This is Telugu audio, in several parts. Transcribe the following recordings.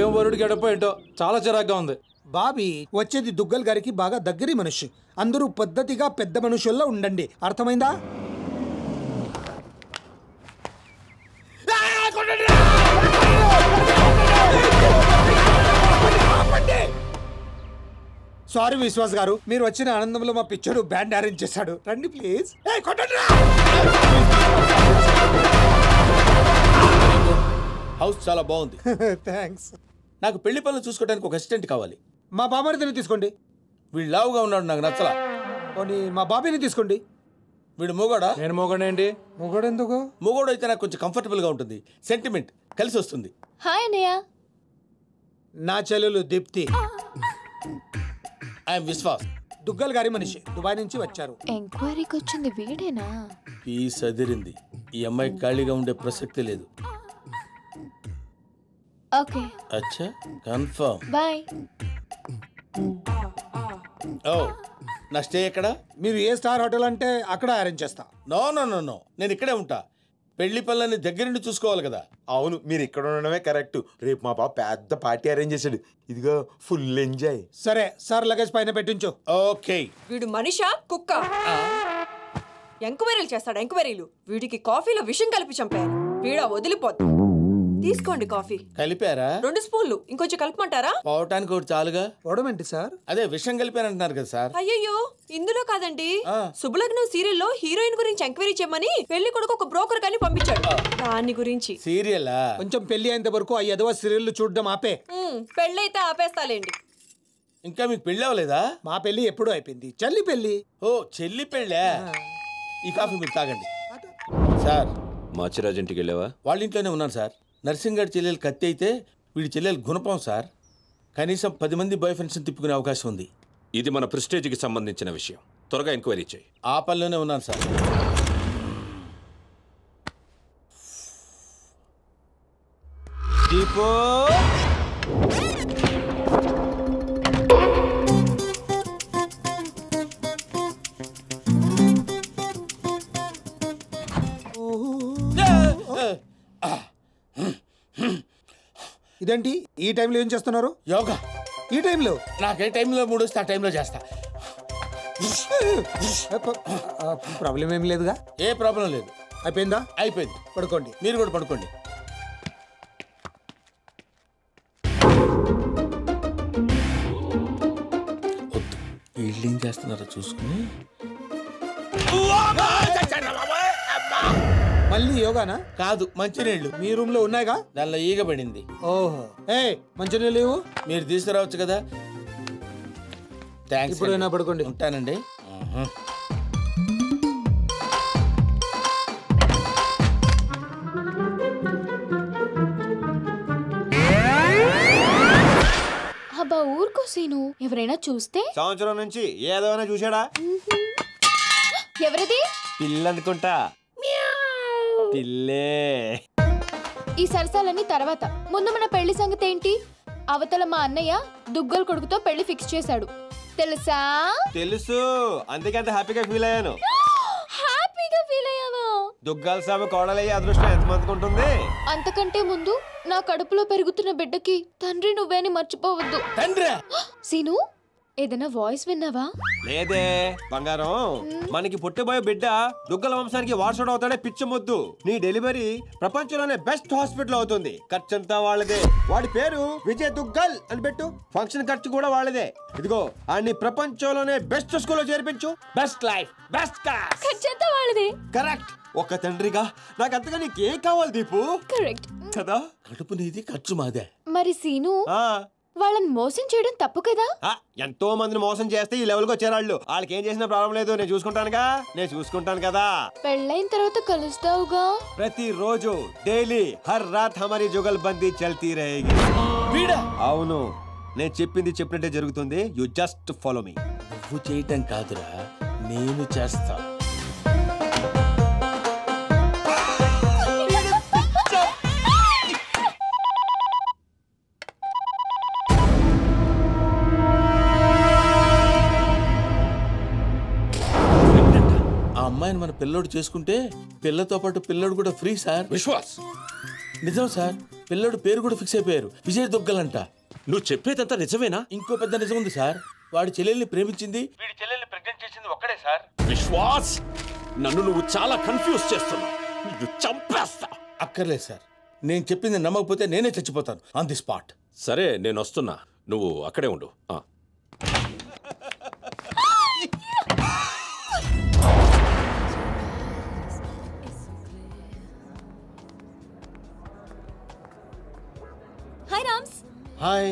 ఏం వరుడు గడప ఏంటో చాలా చిరాగ్గా ఉంది. బాబీ వచ్చేది దుగ్గల్ గారికి బాగా దగ్గరి మనిషి. అందరూ పద్ధతిగా పెద్ద మనుషుల్లో ఉండండి, అర్థమైందా? సారీ విశ్వాస్ గారు, మీరు వచ్చిన ఆనందంలో మా పిచ్చోడు బ్యాండ్ అరేంజ్ చేశాడు. రండి ప్లీజ్. హౌస్ చాలా బాగుంది. థ్యాంక్స్. నాకు పెళ్లి పనులు చూసుకోవడానికి ఒక అసిస్టెంట్ కావాలి. మా బాబారిని తీసుకోండి. వీడు లావుగా ఉన్నాడు, నాకు నచ్చలా. పోనీ మా బాబీని తీసుకోండి. వీడు మూగోడా? నేను మూగనేంటి? మూగోడు ఎందుకు? మూగోడు అయితే నాకు కొంచెం కంఫర్టబుల్ గా ఉంటుంది, సెంటిమెంట్ కలిసి వస్తుంది. హాయ్ అన్నయ్య. నా చెల్లెలు దీప్తి. ఐఎమ్ విశ్వాస్, దుగ్గల్ గారి మనిషి, దుబాయ్ నుంచి వచ్చారు. ఎంక్వైరీకి వచ్చింది వీడేనా? పీస్ అదిరింది. ఈ అమ్మాయి ఖాళీగా ఉండే ప్రసక్తి లేదు. ఓకే అచ్చా, కన్ఫర్మ్. బాయ్. ఓ, నా స్టే ఎక్కడ? మీరు ఏ స్టార్ హోటల్ అంటే అక్కడ అరేంజ్ చేస్తా. నో నో నో నో, నేను ఇక్కడే ఉంటా. పెళ్లి పనులని దగ్గరుండి చూసుకోవాలి కదా. అవును, మీరు ఇక్కడ ఉండడమే కరెక్ట్. రేపు మా బాబు పెద్ద పార్టీ అరేంజ్ చేశాడు. ఇదిగో ఫుల్ ఎంజాయ్. సరే సార్, లగేజ్ పైన పెట్టించు. ఓకే. వీడు మనిషా కుక్క? ఎంక్వైరీలు చేస్తాడు, ఎంక్వైరీలు. వీడికి కాఫీలో విషం కలిపి చంపేయాలి. వీడా వదిలిపోద్దు. తీసుకోండి కాఫీ. కలిపారా? 2 స్పూన్లు. ఇంకొంచెం కలపమంటారా? పోవటానికి ఒకటి చాలుగా. పోవడమేంటి సార్? అదే విషయం కలిపారంటున్నారు కదా సార్. అయ్యయ్యో, ఇందులో కాదండి. శుభలగ్నం సీరియల్లో హీరోయిన్ గురించి ఎంక్వైరీ చేయమని పెళ్లి కొడుకు ఒక బ్రోకర్ కానీ పంపించాడు. దాని గురించి. సీరియలా? కొంచెం పెళ్లి అయ్యేంత వరకు ఆ ఎదవ సీరియల్ చూడడం ఆపే. పెళ్ళైతే ఆపేస్తాలేండి. ఇంకా మీకు పెళ్లి అవ్వలేదా? మా పెళ్లి ఎప్పుడూ అయిపోయింది. చెల్లి పెళ్లి. ఓ, చెల్లి పెళ్ళా? ఈ కాఫీ మీరు తాగండి. సార్, మాచిరాజ్ ఇంటికి వెళ్ళావా? వాళ్ళ ఇంట్లోనే ఉన్నాను సార్. నర్సింగ్ గారి చెల్లెలు కత్తి అయితే వీడి చెల్లెలు గుణపం సార్. కనీసం 10 మంది బాయ్ ఫ్రెండ్స్ని తిప్పుకునే అవకాశం ఉంది. ఇది మన ప్రెస్టేజ్కి సంబంధించిన విషయం. త్వరగా ఎంక్వైరీ చేయి. ఆ పనిలోనే ఉన్నాను సార్. దీపో, ఇదేంటి ఈ టైంలో ఏం చేస్తున్నారు? యోగా. ఈ టైంలో? నాకు ఏ టైంలో మూడు వస్తే ఆ టైంలో చేస్తా. ప్రాబ్లం ఏం లేదుగా? ఏ ప్రాబ్లం లేదు. అయిపోయిందా? అయిపోయింది. పడుకోండి. మీరు కూడా పడుకోండి. వద్దు, వీళ్ళు ఏం చేస్తున్నారో చూసుకుని. మళ్ళీ యోగానా? కాదు, మంచినీళ్ళు. మీ రూమ్ లో ఉన్నాయిగా? దానిలో ఈగ పడింది. ఓహో, ఏ మంచినీళ్ళు లేవు? మీరు తీసుకురావచ్చు కదా. థ్యాంక్స్. ఇప్పుడైనా పడుకోండి. ఉంటానండి. అబ్బా ఊరుకో సీను, ఎవరైనా చూస్తే? సంవత్సరం నుంచి ఏదైనా చూసాడా? ఎవరిది? పిల్ల అనుకుంటా. పిల్లే. ఈ సరసాలన్నీ తర్వాత. ముందు మన పెళ్లి సంగతి ఏంటి? అవతల మా అన్నయ్య దుగ్గల్ కొడుకుతో పెళ్లి ఫిక్స్ చేశాడు, తెలుసా? తెలుసు, అందుకే అంత హ్యాపీగా ఫీల్ అయ్యాను. హ్యాపీగా ఫీల్ అయ్యావా? దుగ్గాల సామె కోడలయ్యే అదృష్టం ఎంతమందికి ఉంటుంది? అంతకంటే ముందు నా కడుపులో పెరుగుతున్న బిడ్డకి తండ్రి నువ్వే అని మర్చిపోవద్దు. తండ్రి? సీను, ఏదైనా వాయిస్ విన్నావా? లేదే బంగారం, మనకి పుట్టబోయే బిడ్డ దుగ్గల వంశానికి వారసుడు అవుతాడే పిచ్చి మొద్దు. నీ డెలివరీ ప్రపంచంలోనే బెస్ట్ హాస్పిటల్ అవుతుంది. ఖర్చంతా వాళ్ళదే. వాడి పేరు విజయ్ దుగ్గల్ అని పెట్టు. ఫంక్షన్ ఖర్చు కూడా వాళ్ళదే. ఇదిగో అన్ని ప్రపంచంలోనే బెస్ట్ స్కూల్లో చేర్పించు. Best life, best class. ఖర్చంతా వాళ్ళదే. కరెక్ట్. ఒక తండ్రిగా నాకు అంతగా నీకేం కావాలి దీపు? కరెక్ట్ కదా. కడుపు నీది, ఖర్చు మాదే. మరి సీను, వాళ్ళని మోసం చేయడం తప్పు కదా? ఎంతో మందిని మోసం చేస్తే ఈ లెవెల్కి వచ్చేవాళ్ళు. వాళ్ళకి ఏం చేసినా ప్రాబ్లం లేదు, నేను చూసుకుంటాను కదా. పెళ్ళైన తర్వాత కలుస్తావుగా? ప్రతిరోజు డైలీ హర్ రాత్ హమారీ జుగల్బందీ చల్తీ రహేగి. అవును, నేను చెప్పింది చెప్పినట్టే జరుగుతుంది. You just follow me. నువ్వు చేయటం కాదురా, నేను చేస్తా. అమ్మాయిని మన పిల్లోడు చేసుకుంటే పిల్లతో పాటు పిల్లోడు కూడా ఫ్రీ సార్. విశ్వాస్, నిజం సార్. పిల్లడు పేరు కూడా ఫిక్స్ అయిపోయారు, విజయ్ దుగ్గల్ అంట. నువ్వు చెప్పేదంతా నిజమేనా? ఇంకో పెద్ద నిజం ఉంది సార్. వాడి చెల్లెల్ని ప్రేమించింది, వీడి చెల్లెల్ని ప్రెగ్నెంట్ చేసింది ఒక్కడే సార్. విశ్వాస్, నన్ను నువ్వు చాలా కన్ఫ్యూజ్ చేస్తున్నావు. నువ్వు చంపేస్తా. అక్కర్లేదు సార్, నేను చెప్పింది నమ్మకపోతే నేనే చచ్చిపోతాను ఆన్ ది స్పాట్. సరే, నేను వస్తున్నా, నువ్వు అక్కడే ఉండు. హాయ్ రామ్స్. హాయ్.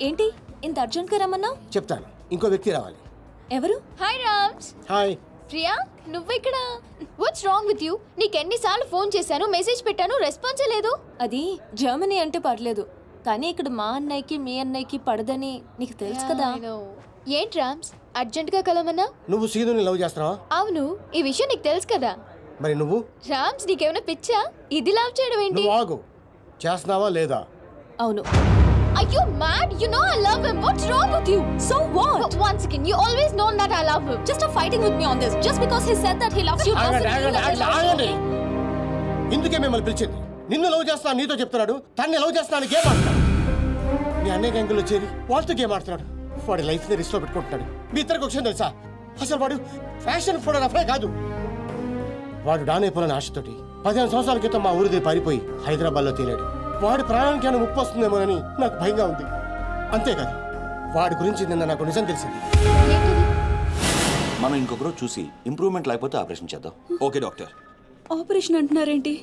ఏంటి ఇంత అర్జెంట్గా రమ్మన్నావు? చెప్తాను, ఇంకో వ్యక్తి రావాలి. ఎవరు? హాయ్ రామ్స్. హాయ్. ప్రియా, నువ్వెక్కడ? What's wrong with you? నీకెన్నిసార్లు ఫోన్ చేశాను, మెసేజ్ పెట్టాను, రెస్పాన్సే లేదు. అది జర్మనీ అంటే పర్లేదు, కానీ ఇక్కడ మా అన్నయ్యకి మీ అన్నయ్యకి పడదని నీకు తెలుసు కదా. ఏంటి రామ్స్, అర్జెంట్గా కలవమన్నా? నువ్వు సీనుని లవ్ చేస్తున్నావా? అవును, ఈ విషయం నీకు తెలుసు కదా. మరి నువ్వు? రామ్స్, నీకేమైనా పిచ్చా? ఇది లవ్ చేయడం ఏంటి? నువ్వు ఆగు, చేస్తున్నావా లేదా? అవును. Are you mad? You know I love him. What's wrong with you? So what? But once again, you always known that I love him. Just stop fighting with me on this. Just because he said that he loves you doesn't mean that he loves you. ఇందుకే మిమ్మల్ని పిలిచింది. నిన్ను లవ్ చేస్తాను నీతో చెప్తున్నాడు, తన్ని లవ్ చేస్తాను గేమ్ ఆడుతున్నాడు. మీ అన్నయ్య గంగులో చేరి వాళ్ళతో గేమ్ ఆడుతున్నాడు. వాడి లైఫ్ ని రిస్క్ లో పెట్టుకుంటున్నాడు. మీ ఇద్దరికి విషయం తెలుసా? అసలు వాడు ఫ్యాషన్ ఫోటోగ్రాఫరే కాదు. వాడు డానైపోయిన ఆశతోటి 15 సంవత్సరాల క్రితం మా ఊరిదే పారిపోయి హైదరాబాద్ లో తేలాడు. వాడి ప్రాణానికి ఏమైనా ముప్పు వస్తుందేమోనని నాకు భయంగా ఉంది. అంతేకాదు, వాడి గురించి నిన్న నాకు నిజం తెలిసింది. మనం ఇంకొకరు చూసి ఇంప్రూవ్మెంట్ లేకపోతే ఆపరేషన్ చేద్దాం. Okay doctor. ఆపరేషన్ అంటున్నారేంటి?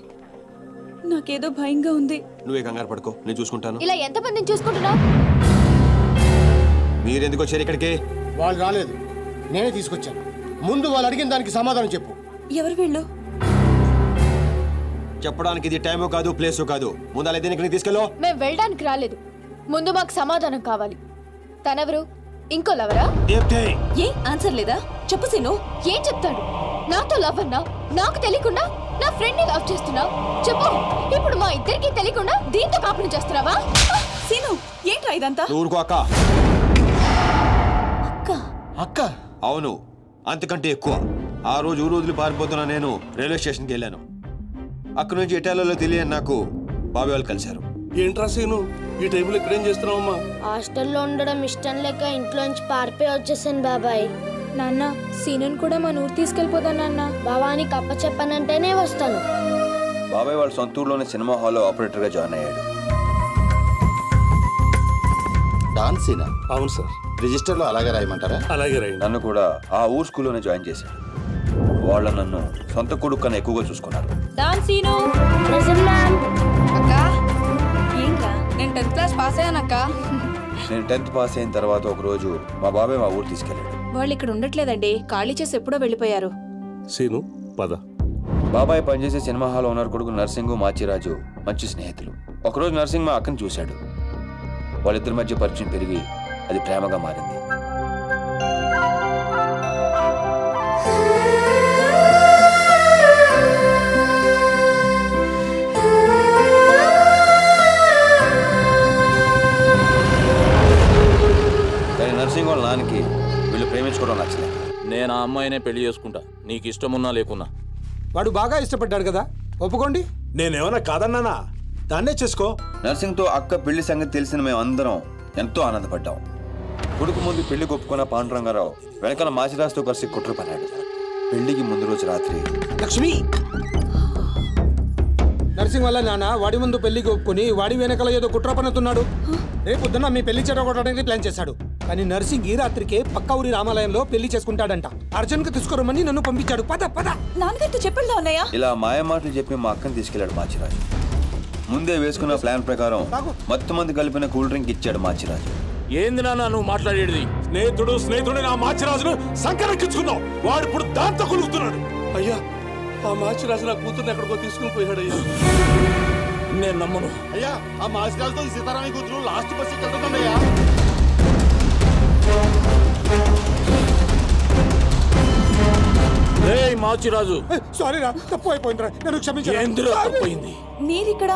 నాకేదో భయంగా ఉంది. నువ్వే కంగారు పడుకో, నేను చూసుకుంటాను. ఇలా ఎంతమందిని చూసుకుంటున్నావు? మీరెందుకు వచ్చారు ఇక్కడికి? వాళ్ళు రాలేదు, నేనే తీసుకొచ్చాను. ముందు వాళ్ళు అడిగిన దానికి సమాధానం చెప్పు. ఎవరు వీళ్ళు? చెప్పడానికి ఇది టైమో కాదు, ప్లేసో కాదు. ముందు అలా దీనికి తీసుకెళ్ళో. మేము వెళ్ళడానికి రాలేదు, ముందు మాకు సమాధానం కావాలి. తనెవరు? ఇంకో లవరా? ఏ ఆన్సర్ లేదా? చెప్పు సీను. ఏం చెప్తాడు? నాతో లవ్ అన్నా, నాకు తెలియకుండా నా ఫ్రెండ్ ని లవ్ చేస్తున్నావు. చెప్పు, ఇప్పుడు మా ఇద్దరికి తెలియకుండా దీంతో కాపురం చేస్తున్నావా? సీను, ఏంట్రా ఇదంతా? ఊరుకో అక్క. అక్క? అక్క? అవును, అంతకంటే ఎక్కువ. ఆ రోజు ఊరు వదిలి పారిపోతున్నా నేను రైల్వే స్టేషన్కి వెళ్ళాను. అక్కడి నుంచి ఇటాలియాలో తెలియని నాకు బాబాయ్ వాళ్ళు కలిశారు. ఏంట్రా సీను, ఈ టైంలో ఇక్కడేం చేస్తున్నావమ్మా? హాస్టల్లో ఉండడం ఇష్టం లేక ఇంట్లోంచి పారిపోయి వచ్చేసాను బాబాయ్. నాన్న, సీనుని కూడా మన ఊరు తీసుకెళ్ళిపోదా నాన్న? బాబాని కప్ప చెప్పనంటేనే వస్తాను. బాబాయ్ వాళ్ళ సొంత ఊర్లోనే సినిమా హాల్లో ఆపరేటర్ గా జాయిన్ అయ్యాడు. డాన్సీనా? అవును సార్. రిజిస్టర్ లో అలాగే రాయమంటారా? అలాగే రాయండి. నన్ను కూడా ఆ ఊరు స్కూల్లోనే జాయిన్ చేశాడు. వాళ్ళు నన్ను సొంత కొడుకు కన్నా ఎక్కువగా చూసుకున్నారు. డాన్సీను. అక్కా, ఏంట్రా? నేను 10th క్లాస్ పాస్ అయ్యానక్క. నేను 10th పాస్ అయిన తర్వాత ఒక రోజు మా బాబాయ్ మా ఊరు తీసుకెళ్ళాడు. వాళ్ళు ఇక్కడ ఉండట్లేదండి, ఖాళీ చేసి ఎప్పుడో వెళ్ళిపోయారు. సీను పద. బాబాయ్ పనిచేసే సినిమా హాల్ ఓనర్ కొడుకు నర్సింగ్, మాచిరాజు మంచి స్నేహితులు. ఒకరోజు నర్సింగ్ మా అక్కని చూశాడు. వాళ్ళిద్దరి మధ్య పరిచయం పెరిగి అది ప్రేమగా మారింది. కానీ నర్సింగ్ వాళ్ళ నాన్నకి వీళ్ళు ప్రేమించుకోవడం నచ్చలేదు. నేను ఆ అమ్మాయినే పెళ్లి చేసుకుంటా, నీకు ఇష్టమున్నా లేకున్నా. వాడు బాగా ఇష్టపడ్డాడు కదా, ఒప్పుకోండి. నేనేమన్నా కాదన్నానా? దాన్నే చేసుకో. నర్సింగ్తో అక్క పెళ్లి సంగతి తెలిసిన మేము అందరం ఎంతో ఆనందపడ్డాం. కొడుకు ముందు పెళ్లి ఒప్పుకున్న పాండురంగారావు వెనకాల మాచిరాజుతో కలిసి కుట్ర పన్నాడు. పెళ్లికి ముందు రోజు రాత్రి లక్ష్మి, నర్సింగ్ వల్ల నాన్న వాడి ముందు పెళ్లికి ఒప్పుకొని వాడి వెనకాల ఏదో కుట్ర పన్నుతున్నాడు. రేపొద్దున మీ పెళ్లి చెడగొట్టడానికి ప్లాన్ చేశాడు. కానీ నర్సింగ్ ఈ రాత్రికే పక్క ఊరి రామాలయంలో పెళ్లి చేసుకుంటాడంట. అర్జున్ కు తీసుకురమ్మని నన్ను పంపించాడు. పద పద. నాన్నగారితో చెప్పండి అన్నయ్య. ఇలా మాయ మాటలు చెప్పి మా అక్కని తీసుకెళ్లాడు మాచిరాజు. ముందే వేసుకున్న ప్లాన్ ప్రకారం మొత్తం మంది కలిపిన కూల్ డ్రింక్ ఇచ్చాడు మాచిరాజు. ఏంది నాన్న నువ్వు మాట్లాడేది? స్నేహితుడు నా మాచిరాజును సంకరెక్కించుకున్నావు. వాడు ఇప్పుడు దాంతో కొలుగుతున్నాడు. అయ్యా, ఆ మాచిరాజు నా కూతుర్ని ఎక్కడికో తీసుకుని పోయాడు. అయ్యా, నేను నమ్మను. అయ్యా, ఆ మాచిరాజుతో ఈ సీతారామయ్య కూతురు లాస్ట్ బస్ వెళ్తుందయ్యా. మాచిరాజు, సారీ రా, తప్పు అయిపోయిందిరా, నన్ను క్షమించు. ఎందులో తప్పైంది? మీరిక్కడ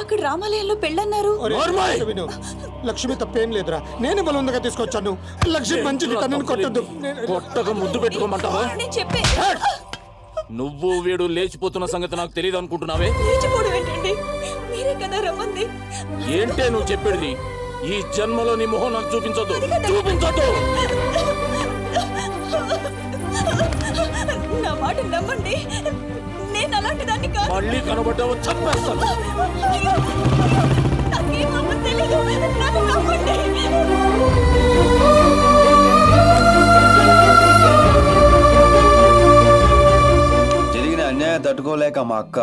అక్కడ రామాలయంలో పెళ్ళన్నారు. లక్ష్మి తప్పేం లేదురా, నేనే బలవంతంగా తీసుకొచ్చాను. లక్ష్మి మంచిది, తనని కొట్టద్దు. కొట్టక ముద్దు పెట్టుకోమంటావా? చెప్పే నువ్వు వీడు లేచిపోతున్న సంగతి నాకు తెలియదు అనుకుంటున్నావే? లేచిపోవడం ఏంటండి? మీరే రమ్మంది. ఏంటే నువ్వు చెప్పేది? ఈ జన్మలో నీ మొహం నాకు చూపించొద్దు, చూపించొద్దు. నా మాట నమ్మండి, నేను అలాంటి దాన్ని కాదు. మళ్ళీ కనబడ్డావు చంపేస్తాను. నాకేమో తెలీదు, నన్ను నమ్మండి. జరిగిన అన్యాయం తట్టుకోలేక మా అక్క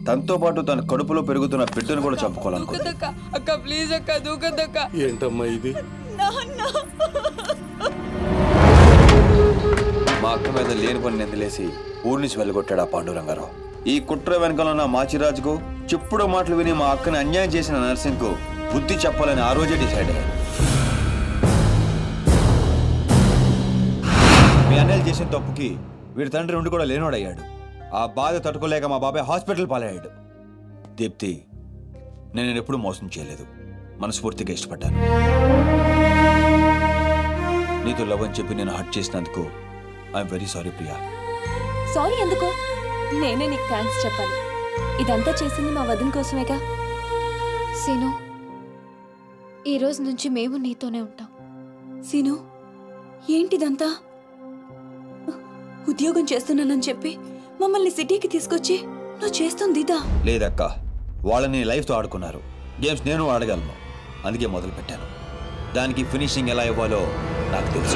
తనతో పాటు తన కడుపులో పెరుగుతున్న బిడ్డను కూడా చంపుకోవాలనుకుంది. అక్క ప్లీజ్ అక్క దూకదక్క. ఏంటమ్మా ఇది? మా అక్క మీద లేని పని నిందలేసి ఊరి నుంచి వెళ్ళగొట్టాడు ఆ పాండురంగారావు. ఈ కుట్ర వెనకాల ఉన్న మాచిరాజుకు చెప్పుడు మాటలు విని మా అక్కని అన్యాయం చేసిన నర్సింగ్కు బుద్ధి చెప్పాలని ఆ రోజే డిసైడ్ అయ్యారు. మీ అన్నయ్యలు చేసిన తప్పుకి వీడి తండ్రి ఉండి కూడా లేనోడయ్యాడు. ఆ బాధ తట్టుకోలేక మా బాబాయ్ హాస్పిటల్ పాలయ్యాడు. దీప్తి, నేను ఎప్పుడూ మోసం చేయలేదు, మనస్ఫూర్తిగా ఇష్టపడ్డాను. నీతో లవ్ అని చెప్పి నేను హర్ట్ చేసినందుకు I'm very sorry Priya. Sorry ఎందుకు? నేనే నీకు థ్యాంక్స్ చెప్పాలి. ఇదంతా చేసింది మా వదిన కోసమేగా. సీను, ఈ రోజు నుంచి మేము నీతోనే ఉంటాం. సీను, ఏంటిదంతా? ఉద్యోగం చేస్తున్నానని చెప్పి మమ్మల్ని సిటీకి తీసుకొచ్చి నువ్వు చేస్తుంది ఇదా? లేదక్క, వాళ్ళని లైఫ్తో ఆడుకున్నారు. గేమ్స్ నేను ఆడగలను, అందుకే మొదలు పెట్టాను. దానికి ఫినిషింగ్ ఎలా ఇవ్వాలో నాకు తెలుసు.